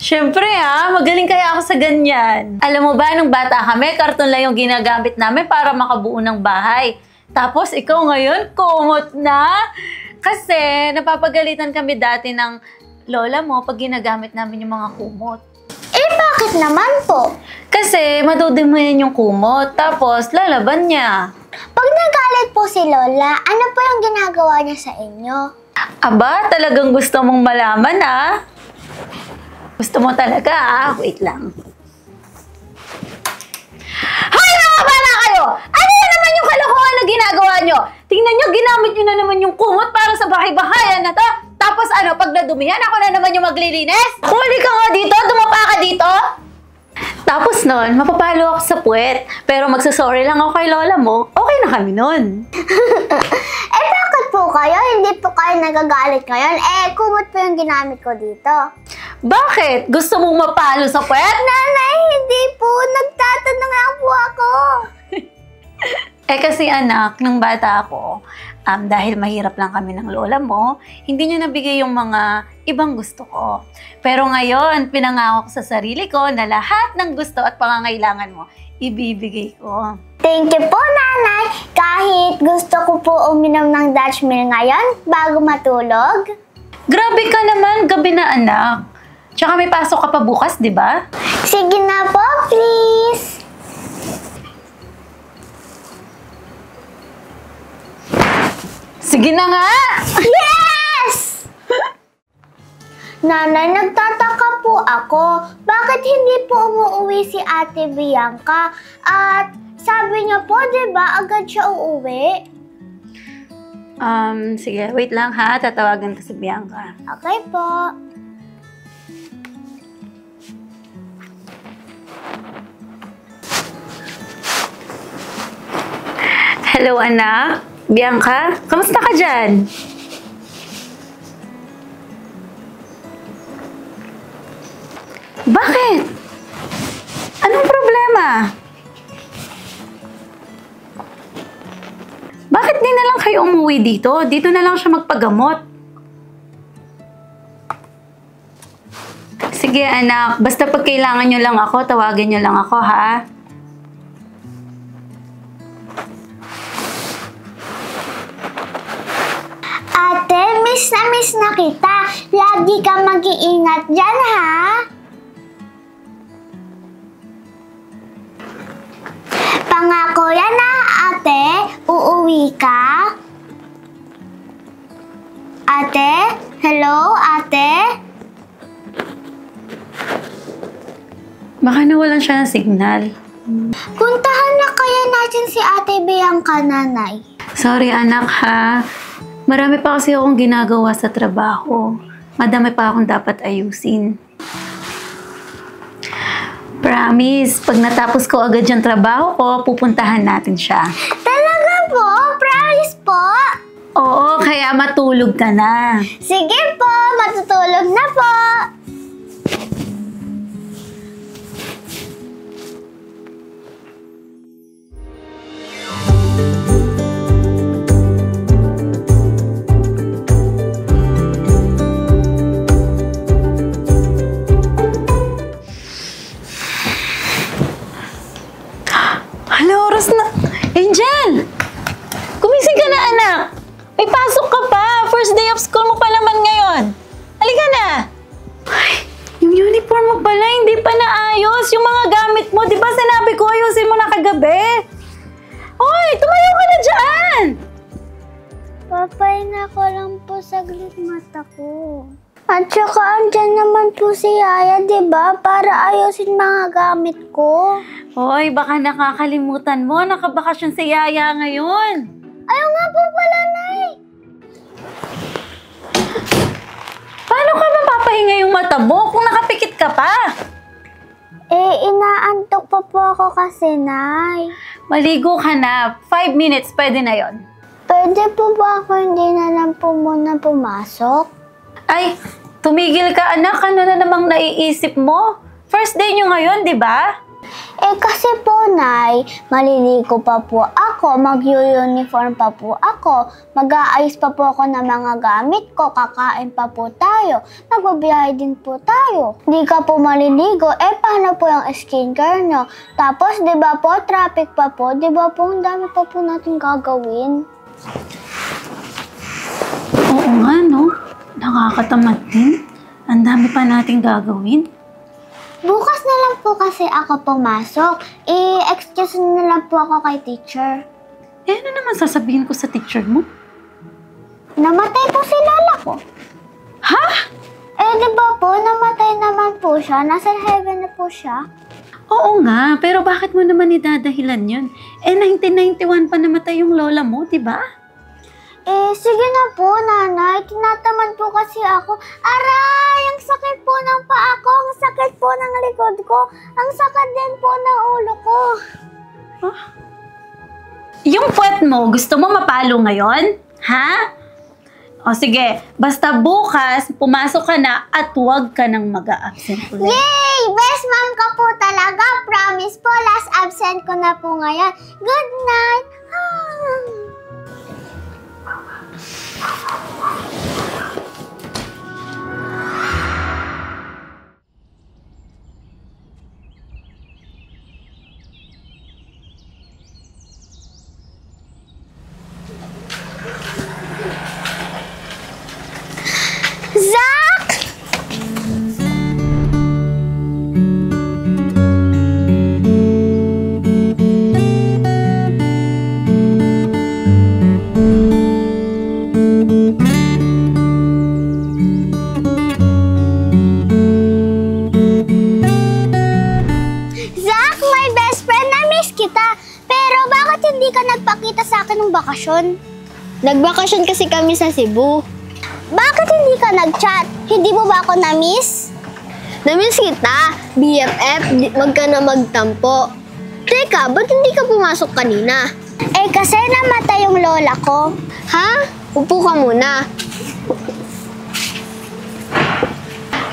Siyempre magaling kaya ako sa ganyan. Alam mo ba, nung bata kami, karton lang yung ginagamit namin para makabuo ng bahay. Tapos ikaw ngayon, kumot na. Kasi napapagalitan kami dati ng lola mo pag ginagamit namin yung mga kumot. Eh, bakit naman po? Kasi madudumihan yung kumot, tapos lalaban niya. Pag nagalit po si Lola, ano po yung ginagawa niya sa inyo? Aba, talagang gusto mong malaman Gusto mo talaga Wait lang. Hoy mga bata kayo! Ano na naman yung kalokohan na ginagawa nyo? Tingnan nyo, ginamit nyo na naman yung kumot para sa bahay-bahayan na to. Tapos pag nadumihan, ako na naman yung maglilinis? Huli ka nga dito, dumapa ka dito. Tapos nun, mapapalo ako sa puwet. Pero magsasorry lang ako kay lola mo, okay na kami nun. Eh, bakit po kayo? Hindi po kayo nagagalit ngayon? Eh, kumot po yung ginamit ko dito. Bakit? Gusto mong mapalo sa puwet? Nanay, hindi po. Nagtatanong lang po ako. Kasi anak, nung bata ako, dahil mahirap lang kami ng lola mo, hindi niya nabigay yung mga ibang gusto ko. Pero ngayon, pinangako ko sa sarili ko na lahat ng gusto at pangangailangan mo, ibibigay ko. Thank you po, Nanay. Kahit gusto ko po uminom ng Dutch Mill ngayon bago matulog. Grabe ka naman, gabi na anak. Tsaka may pasok ka pa bukas, di ba? Sige na po, please. Sige na nga! Yes! Nanay, nagtataka po ako. Bakit hindi po umuwi si Ate Bianca? At sabi niya po, di ba, agad siya uuwi? Sige, wait lang tatawagan ko si Bianca. Okay po. Hello anak, Bianca, kamusta ka dyan? Bakit? Anong problema? Bakit di na lang kayo umuwi dito? Dito na lang siya magpagamot. Sige anak, basta pag kailangan nyo lang ako, tawagin nyo lang ako Ate, miss na kita. Lagi ka mag-iingat dyan, ha? Pangako yan, ha, ate? Uuwi ka? Ate? Hello, ate? Baka nawalan siya ng signal. Puntahan na kaya natin si Ate Bianca, Nanay. Sorry anak Marami pa kasi akong ginagawa sa trabaho. Madami pa akong dapat ayusin. Promise, pag natapos ko agad yung trabaho ko, pupuntahan natin siya. Talaga po? Promise po? Oo, kaya matulog ka na. Sige po, matutulog na po. Hala, oras na. Angel! Gumising ka na, anak. May pasok ka pa. First day of school mo pa naman ngayon. Halika na. Ay, yung uniform mo pala, hindi pa naayos. Yung mga gamit mo, di ba sinabi ko ayusin mo na kagabi? Hoy, tumayo ka na dyan! Papahinga ko lang po saglit mata ko. At saka andyan naman po si Yaya, di ba? Para ayusin mga gamit ko. Hoy, baka nakakalimutan mo. Nakabakasyon si Yaya ngayon. Ayaw nga po pala, Nay. Paano ka mapapahinga yung mata mo kung nakapikit ka pa? Eh, inaantok pa po ako kasi, Nay. Maligo ka na. 5 minutes, pwede na yon. Pwede po ba ako hindi na lang po muna pumasok? Ay, tumigil ka anak. Ano na namang naiisip mo? First day nyo ngayon, di ba? Kasi po, Nay, maliligo pa po ako, mag-uniform pa po ako, mag-aayos pa po ako ng mga gamit ko, kakain pa po tayo, magbabiyahe din po tayo. Di ka po maliligo, paano po yung skincare nyo? Tapos, di ba po, traffic pa po, di ba po, ang dami pa po natin gagawin. Oo nga, no? Nakakatamad din. Ang dami pa nating gagawin. Bukas na lang po kasi ako pumasok. I-excuse na lang po ako kay teacher. Ano naman sasabihin ko sa teacher mo? Namatay po si lola ko. Ha? Di ba po, namatay naman po siya. Nasa heaven na po siya. Oo nga, pero bakit mo naman idadahilan yun? 1991 pa namatay yung lola mo, di ba? Sige na po, nanay. Tinatamad po kasi ako. Aray! Ang sakit po ng paa ko. Ang sakit po ng likod ko. Ang sakit din po ng ulo ko. Huh? Yung puwet mo, gusto mo mapalo ngayon? Ha? O sige, basta bukas, pumasok ka na at huwag ka nang mag-a-absent ulit. Yay! Best mom ka po talaga. Promise po, last absent ko na po ngayon. Good night. Zach! Zach, my best friend, na-miss kita. Pero bakit hindi ka nagpakita sa akin ng bakasyon? Nagbakasyon kasi kami sa Cebu. Bakit hindi ka nag-chat? Hindi mo ba ako na-miss? Na-miss kita, BFF, wag ka na magtampo. Teka, ba't hindi ka pumasok kanina? Kasi namatay yung lola ko. Ha? Upo ka muna.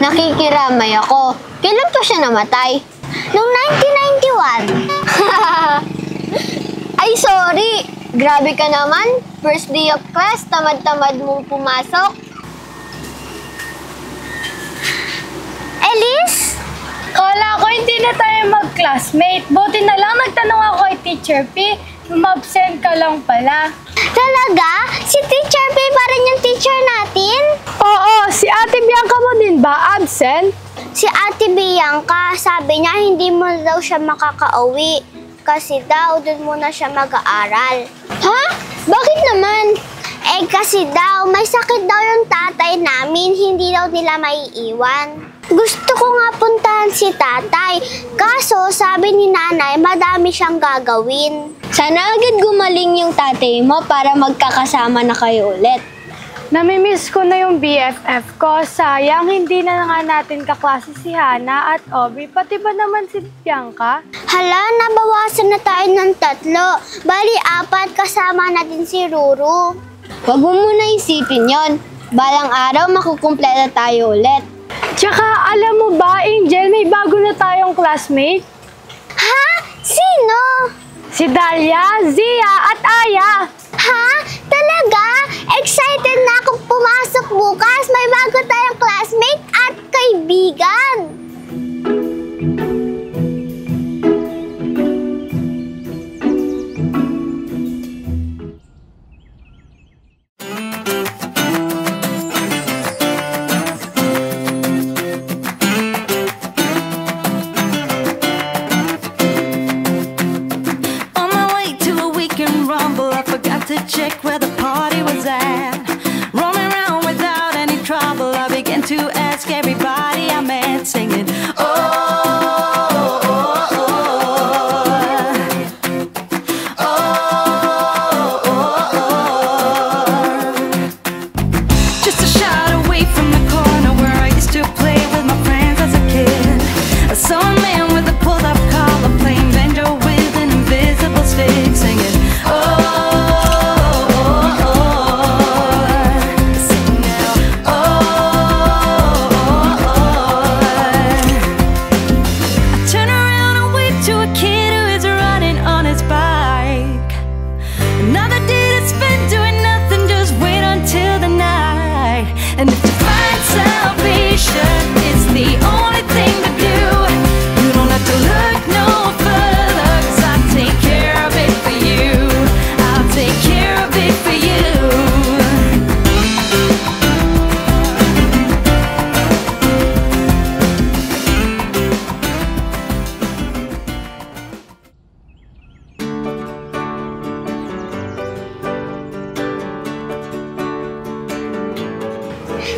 Nakikiramay ako. Kailan pa siya namatay? Noong 1991. Ay, sorry. Grabe ka naman. First day of class, tamad-tamad mong pumasok. Elise? Kala ko hindi na tayo mag-classmate. Buti na lang nagtanong ako kay Teacher P. Umabsent ka lang pala. Talaga? Si Teacher P pa rin yung teacher natin? Oo, si Ate Bianca mo din ba absent? Si Ate Bianca, sabi niya hindi mo daw siya makakauwi. Kasi daw, doon muna siya mag-aaral. Ha? Bakit naman? Kasi daw, may sakit daw yung tatay namin, hindi daw nila maiiwan. Gusto ko nga puntahan si tatay, kaso sabi ni nanay, madami siyang gagawin. Sana agad gumaling yung tatay mo para magkakasama na kayo ulit. Namimiss ko na yung BFF ko. Sayang, hindi na nga natin kaklase si Hana at Aubrey. Pati ba naman si Bianca? Hala, nabawasan na tayo ng 3. Bali, 4 kasama na din si Ruru. Huwag mo muna isipin yon. Balang araw, makukumpleto tayo ulit. Tsaka, alam mo ba, Angel, may bago na tayong classmate? Ha? Sino? Si Dalia, Zia at Aya. Ha? Talaga? Excited na akong pumasok bukas. May bago tayong classmate at kaibigan. Check where the party was at. Roaming around without any trouble, I began to ask everybody I met, singing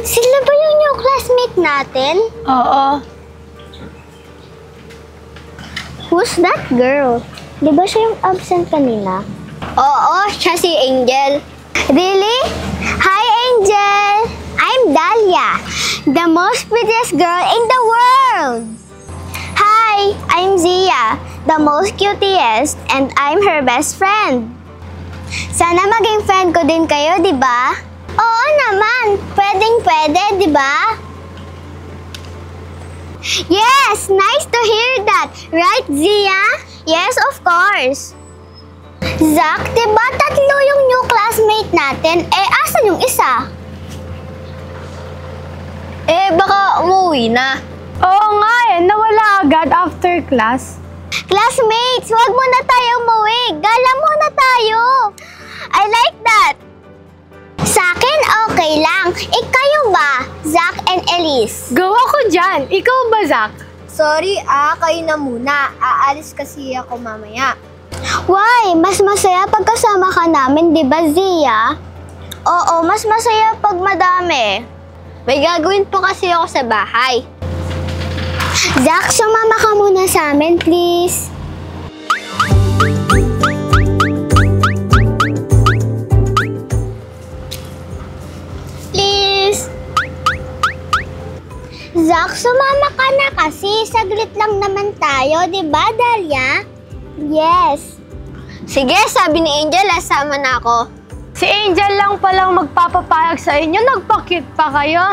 Sila ba yung new classmate natin? Oo. Who's that girl? Di ba siya yung absent kanina? Oo, siya si Angel. Really? Hi, Angel! I'm Dahlia, the most prettiest girl in the world! Hi, I'm Zia, the most cutest, and I'm her best friend. Sana maging friend ko din kayo, di ba? Oo naman, pwedeng-pwede, di ba? Yes, nice to hear that. Right, Zia? Yes, of course. Zach, diba tatlo yung new classmate natin? Asan yung isa? Baka umuwi na. Oo nga nawala agad after class. Classmates, wag muna tayo umuwi. Gala muna tayo. I like that. Sa akin, okay lang. Kayo ba, Zach and Elise? Go ako dyan. Ikaw ba, Zach? Sorry, kayo na muna. Aalis kasi ako mamaya. Why? Mas masaya pag kasama ka namin, di ba, Zia? Oo, mas masaya pag madami. May gagawin po kasi ako sa bahay. Zach, sumama ka muna sa amin, please. Please. Zach, sumama ka na kasi. Saglit lang naman tayo, di ba, Dahlia? Yes. Sige, sabi ni Angel, sama na ako. Si Angel lang palang magpapapayag sa inyo. Nagpa-cute pa kayo.